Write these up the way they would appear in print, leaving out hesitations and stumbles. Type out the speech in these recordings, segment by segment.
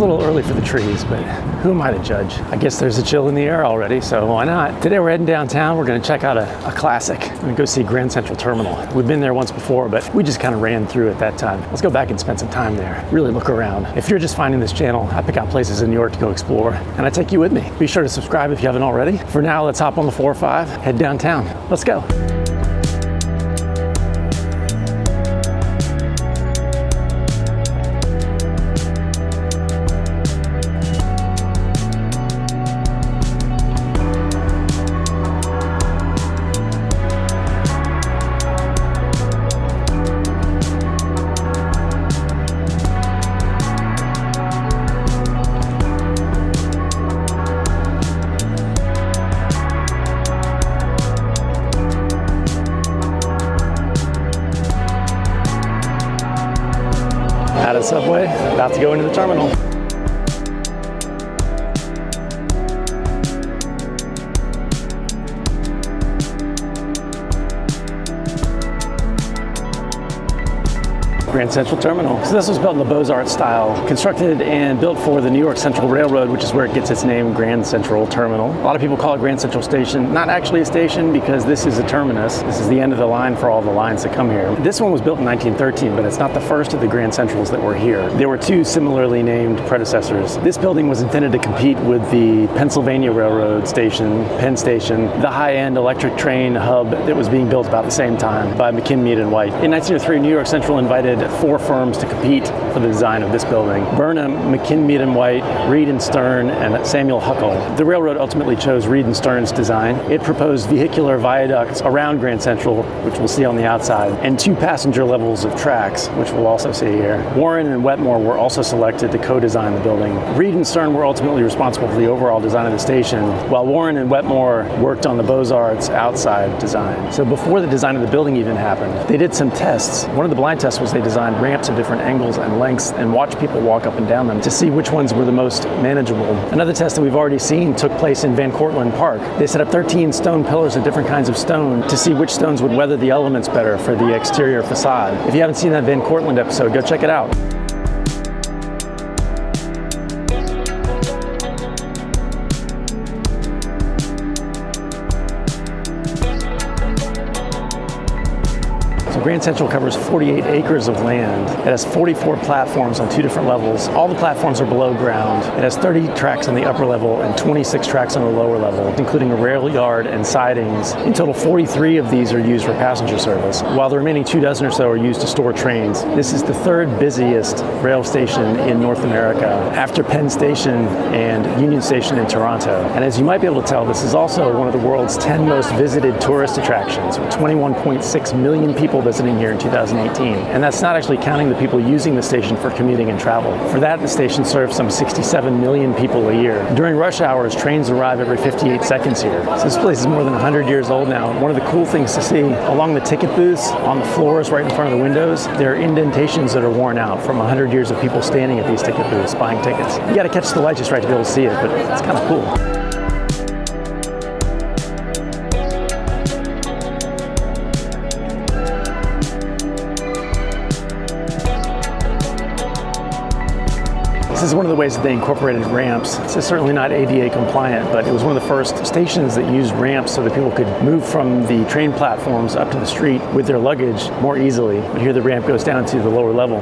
little early for the trees, but who am I to judge? I guess there's a chill in the air already, so why not? Today we're heading downtown. We're gonna check out a classic. We're gonna go see Grand Central Terminal. We've been there once before, but we just kind of ran through at that time. Let's go back and spend some time there. Really look around. If you're just finding this channel, I pick out places in New York to go explore, and I take you with me. Be sure to subscribe if you haven't already. For now, let's hop on the 405, head downtown. Let's go. Out of the subway, about to go into the terminal. Grand Central Terminal. So this was built in the Beaux-Arts style, constructed and built for the New York Central Railroad, which is where it gets its name, Grand Central Terminal. A lot of people call it Grand Central Station. Not actually a station because this is a terminus. This is the end of the line for all the lines that come here. This one was built in 1913, but it's not the first of the Grand Centrals that were here. There were two similarly named predecessors. This building was intended to compete with the Pennsylvania Railroad Station, Penn Station, the high-end electric train hub that was being built about the same time by McKim, Mead & White. In 1903, New York Central invited 4 firms to compete for the design of this building: Burnham, McKim, Mead & White, Reed & Stern, and Samuel Huckle. The railroad ultimately chose Reed & Stern's design. It proposed vehicular viaducts around Grand Central, which we'll see on the outside, and 2 passenger levels of tracks, which we'll also see here. Warren and Wetmore were also selected to co-design the building. Reed & Stern were ultimately responsible for the overall design of the station, while Warren and Wetmore worked on the Beaux-Arts outside design. So before the design of the building even happened, they did some tests. One of the blind tests was they designed ramps of different angles and lengths and watched people walk up and down them to see which ones were the most manageable. Another test that we've already seen took place in Van Cortlandt Park. They set up 13 stone pillars of different kinds of stone to see which stones would weather the elements better for the exterior facade. If you haven't seen that Van Cortlandt episode, go check it out. Grand Central covers 48 acres of land. It has 44 platforms on 2 different levels. All the platforms are below ground. It has 30 tracks on the upper level and 26 tracks on the lower level, including a rail yard and sidings. In total, 43 of these are used for passenger service, while the remaining 24 or so are used to store trains. This is the 3rd busiest rail station in North America, after Penn Station and Union Station in Toronto. And as you might be able to tell, this is also one of the world's 10 most visited tourist attractions, with 21.6 million people visiting here in 2018. And that's not actually counting the people using the station for commuting and travel. For that, the station serves some 67 million people a year. During rush hours, trains arrive every 58 seconds here. So this place is more than 100 years old now. One of the cool things to see, along the ticket booths, on the floors right in front of the windows, there are indentations that are worn out from 100 years of people standing at these ticket booths buying tickets. You gotta catch the light just right to be able to see it, but it's kind of cool. This is one of the ways that they incorporated ramps. This is certainly not ADA compliant, but it was one of the first stations that used ramps so that people could move from the train platforms up to the street with their luggage more easily. But here the ramp goes down to the lower level.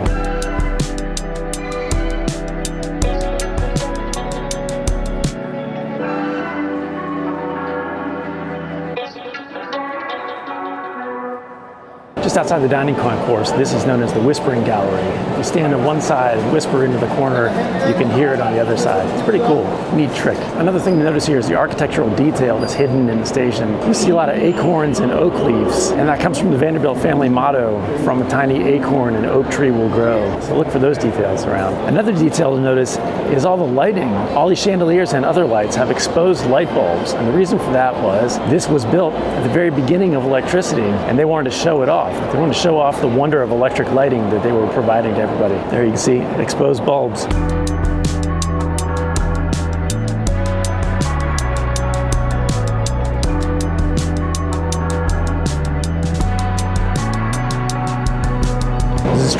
Just outside the dining concourse, this is known as the Whispering Gallery. If you stand on one side and whisper into the corner, you can hear it on the other side. It's pretty cool, neat trick. Another thing to notice here is the architectural detail that's hidden in the station. You see a lot of acorns and oak leaves, and that comes from the Vanderbilt family motto, "From a tiny acorn, an oak tree will grow." So look for those details around. Another detail to notice is all the lighting. All these chandeliers and other lights have exposed light bulbs, and the reason for that was this was built at the very beginning of electricity, and they wanted to show it off. They wanted to show off the wonder of electric lighting that they were providing to everybody. There you can see exposed bulbs.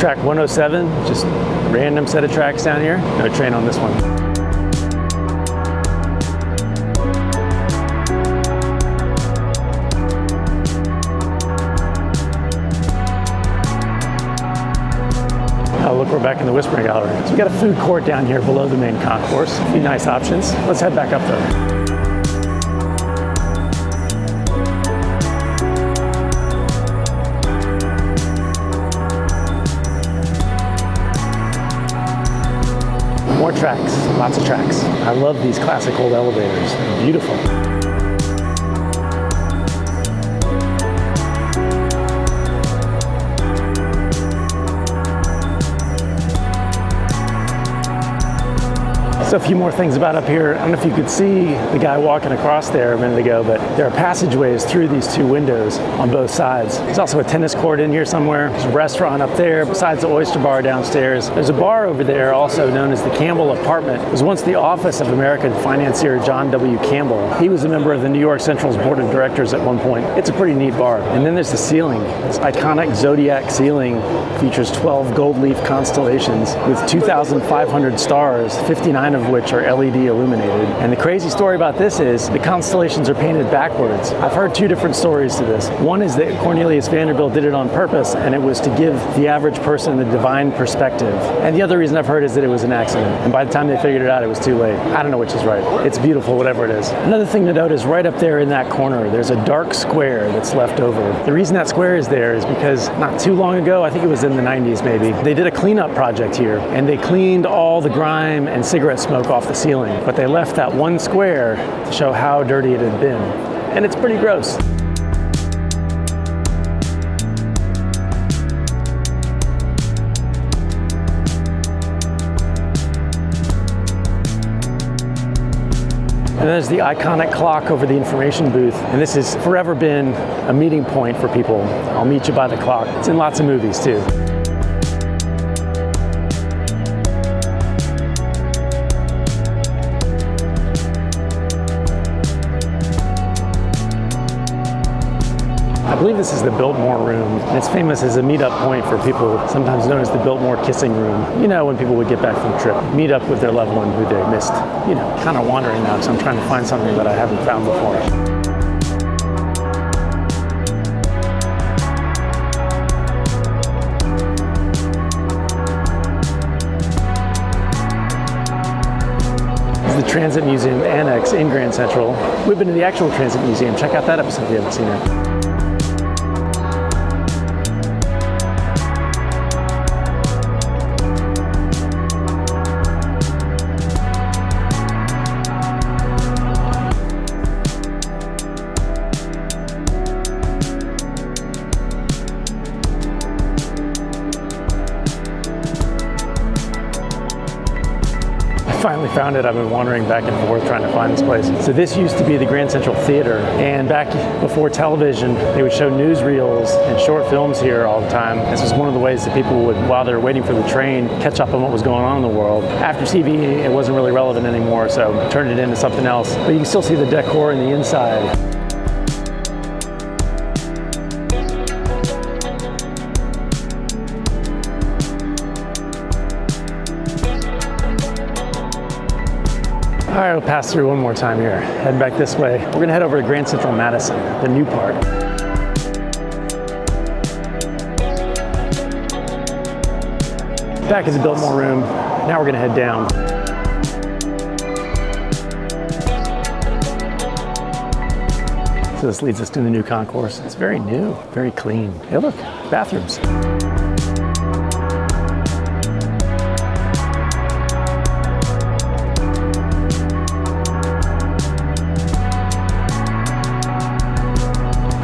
track 107, just a random set of tracks down here. No train on this one. Oh, look, we're back in the Whispering Gallery. So we got a food court down here below the main concourse. A few nice options. Let's head back up though. More tracks, lots of tracks. I love these classic old elevators. They're beautiful. So a few more things about up here. I don't know if you could see the guy walking across there a minute ago, but there are passageways through these two windows on both sides. There's also a tennis court in here somewhere. There's a restaurant up there besides the oyster bar downstairs. There's a bar over there also known as the Campbell Apartment. It was once the office of American financier John W. Campbell. He was a member of the New York Central's board of directors at one point. It's a pretty neat bar. And then there's the ceiling. This iconic Zodiac Ceiling features 12 gold leaf constellations with 2,500 stars, 59 of which are LED illuminated. And the crazy story about this is the constellations are painted backwards. I've heard two different stories to this. One is that Cornelius Vanderbilt did it on purpose, and it was to give the average person the divine perspective. And the other reason I've heard is that it was an accident. And by the time they figured it out, it was too late. I don't know which is right. It's beautiful, whatever it is. Another thing to note is right up there in that corner, there's a dark square that's left over. The reason that square is there is because not too long ago, I think it was in the 90s maybe, they did a cleanup project here, and they cleaned all the grime and cigarette smoke off the ceiling, but they left that one square to show how dirty it had been. And it's pretty gross. And there's the iconic clock over the information booth. And this has forever been a meeting point for people. I'll meet you by the clock. It's in lots of movies too. I believe this is the Biltmore Room, and it's famous as a meetup point for people, sometimes known as the Biltmore Kissing Room. You know, when people would get back from the trip, meet up with their loved one who they missed. You know, kind of wandering now, because I'm trying to find something that I haven't found before. The Transit Museum Annex in Grand Central. We've been to the actual Transit Museum. Check out that episode if you haven't seen it. Finally found it. I've been wandering back and forth trying to find this place. So this used to be the Grand Central Theater, and back before television, they would show newsreels and short films here all the time. This was one of the ways that people would, while they were waiting for the train, catch up on what was going on in the world. After TV, it wasn't really relevant anymore, so turned it into something else. But you can still see the decor in the inside. All right, we'll pass through one more time here. Heading back this way. We're gonna head over to Grand Central Madison, the new part. Back at the Biltmore Room. Now we're gonna head down. So this leads us to the new concourse. It's very new, very clean. Hey, look, bathrooms.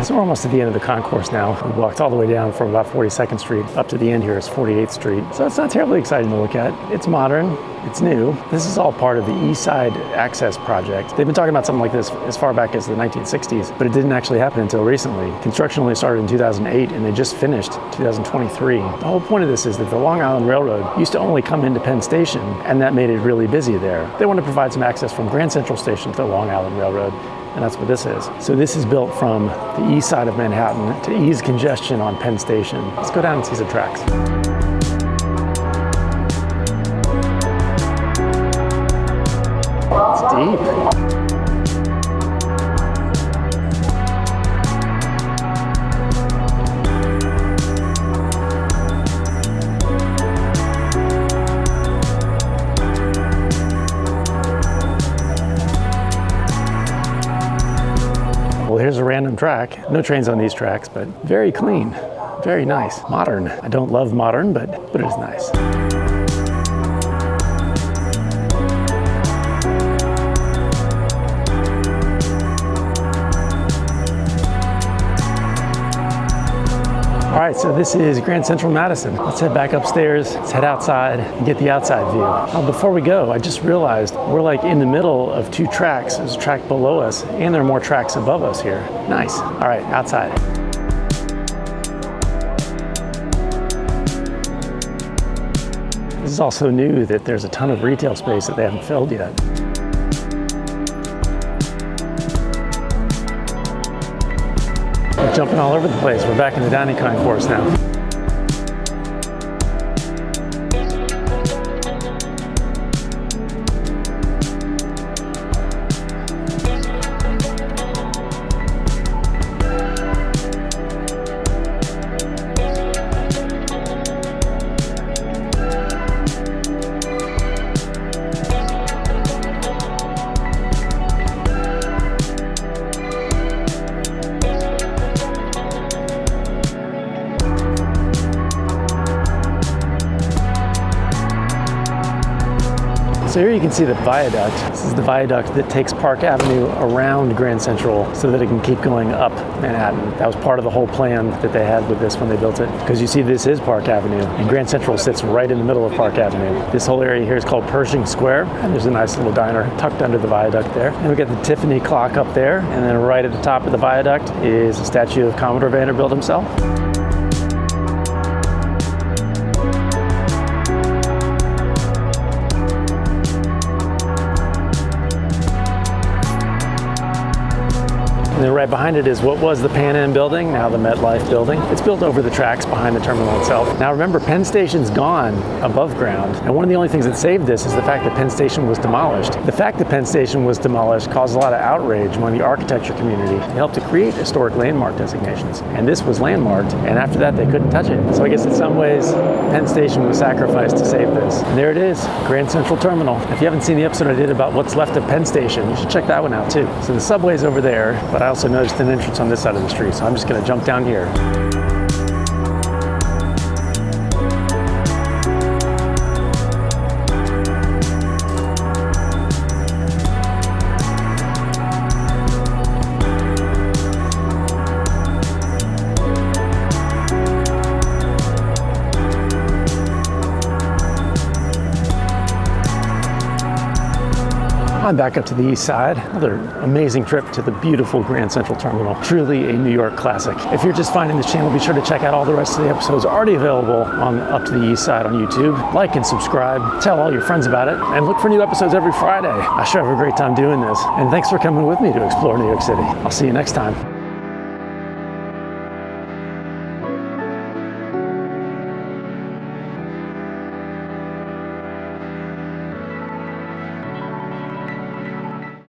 So we're almost at the end of the concourse now. We walked all the way down from about 42nd Street up to the end here is 48th Street. So it's not terribly exciting to look at. It's modern, it's new. This is all part of the East Side Access project. They've been talking about something like this as far back as the 1960s, but it didn't actually happen until recently. Construction only started in 2008 and they just finished 2023. The whole point of this is that the Long Island Railroad used to only come into Penn Station, and that made it really busy there. They want to provide some access from Grand Central Station to the Long Island Railroad, and that's what this is. So this is built from the east side of Manhattan to ease congestion on Penn Station. Let's go down and see some tracks. deep. Well, here's a random track. No trains on these tracks, but very clean, very nice, modern. I don't love modern, but it is nice. All right, so this is Grand Central Madison. Let's head back upstairs, let's head outside and get the outside view. Before we go, I just realized we're like in the middle of two tracks. There's a track below us and there are more tracks above us here. Nice. All right, outside. This is also new that there's a ton of retail space that they haven't filled yet. We're jumping all over the place. We're back in the dining concourse now. So here you can see the Viaduct. This is the Viaduct that takes Park Avenue around Grand Central so that it can keep going up Manhattan. That was part of the whole plan that they had with this when they built it. Because you see this is Park Avenue and Grand Central sits right in the middle of Park Avenue. This whole area here is called Pershing Square and there's a nice little diner tucked under the Viaduct there. And we got the Tiffany clock up there and then right at the top of the Viaduct is a statue of Commodore Vanderbilt himself. And then right behind it is what was the Pan Am building, now the MetLife building. It's built over the tracks behind the terminal itself. Now remember, Penn Station's gone above ground, and one of the only things that saved this is the fact that Penn Station was demolished. The fact that Penn Station was demolished caused a lot of outrage among the architecture community. It helped to create historic landmark designations, and this was landmarked, and after that they couldn't touch it. So I guess in some ways, Penn Station was sacrificed to save this. And there it is, Grand Central Terminal. If you haven't seen the episode I did about what's left of Penn Station, you should check that one out too. So the subway's over there, but I also noticed an entrance on this side of the street, so I'm just gonna jump down here. I'm back up to the east side. Another amazing trip to the beautiful Grand Central Terminal. Truly a New York classic. If you're just finding this channel, be sure to check out all the rest of the episodes already available on Up to the East Side on YouTube. Like and subscribe, tell all your friends about it, and look for new episodes every Friday. I sure have a great time doing this. And thanks for coming with me to explore New York City. I'll see you next time.